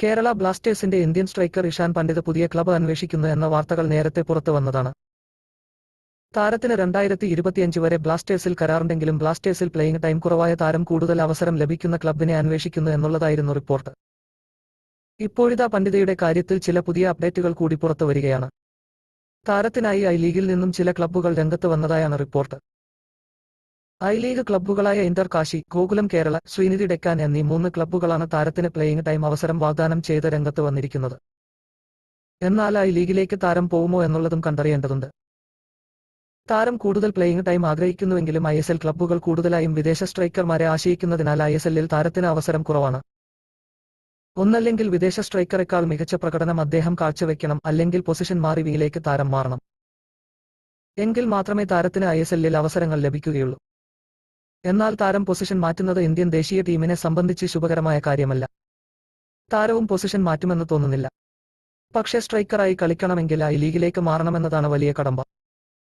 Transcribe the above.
കേരള ബ്ലാസ്റ്റേഴ്സിന്റെ Indian striker Ishan Pandit പുതിയ club അന്വേഷിക്കുന്നു എന്ന വാർത്തകൾ നേരത്തെ പുറത്തുവന്നതാണ്. താരത്തിന് 2025 വരെ ബ്ലാസ്റ്റേഴ്സിൽ കരാറുണ്ടെങ്കിലും ബ്ലാസ്റ്റേഴ്സിൽ പ്ലേയിങ് ടൈം കുറവായ താരം കൂടുതൽ അവസരം ലഭിക്കുന്ന ക്ലബ്ബിനെ അന്വേഷിക്കുന്നു എന്നുള്ളതായിരുന്നു റിപ്പോർട്ട്. ഇപ്പോഴിതാ പണ്ഡിതയുടെ കാര്യത്തിൽ ചില പുതിയ അപ്ഡേറ്റുകൾ കൂടി പുറത്തുവരികയാണ്. താരത്തിനായി ഐ ലീഗിൽ നിന്നും ചില ക്ലബ്ബുകൾ രംഗത്ത് വന്നതായാണ് റിപ്പോർട്ട്. ഐ ലീഗ് ക്ലബ്ബുകളായ ഇന്റർ കാശി, ഗോകുലം കേരള, ശ്രീനിധി ഡെക്കാൻ എന്നീ 3 ക്ലബ്ബുകളാണ് താരത്തിന് പ്ലേയിങ് ടൈം അവസരം വാഗ്ദാനം ചെയ്ത് രംഗത്ത് വന്നിരിക്കുന്നത്. എന്നാൽ ഐ ലീഗിലേക്ക് താരം പോവുമോ എന്നുള്ളതും കണ്ടറിയേണ്ടതുണ്ട്. താരം കൂടുതൽ പ്ലേയിങ് ടൈം ആഗ്രഹിക്കുന്നുവെങ്കിലും ISL ക്ലബ്ബുകൾ കൂടുതലായും വിദേശ സ്ട്രൈക്കർമാരെ ആശ്രയിക്കുന്നതിനാൽ ISLൽ താരത്തിന് അവസരം കുറവാണ്. ഒന്നല്ലെങ്കിൽ വിദേശ സ്ട്രൈക്കറെക്കാൾ മികച്ച പ്രകടനം അദ്ദേഹം കാഴ്ചവെക്കണം, അല്ലെങ്കിൽ പൊസിഷൻ മാറി വിയിലേക്ക് താരം മാറണം. എങ്കിൽ മാത്രമേ താരത്തിന് ISLൽ അവസരങ്ങൾ ലഭിക്കുകയുള്ളൂ. എന്നാൽ താരം പൊസിഷൻ മാറ്റുന്നത് ഇന്ത്യൻ ദേശീയ ടീമിനെ സംബന്ധിച്ച് ശുഭകരമായ കാര്യമല്ല. താരവും പൊസിഷൻ മാറ്റുമെന്ന് തോന്നുന്നില്ല. പക്ഷേ സ്ട്രൈക്കറായി കളിക്കണമെങ്കിൽ ഐ ലീഗിലേക്ക് മാറണമെന്നതാണ് വലിയ കടമ്പ.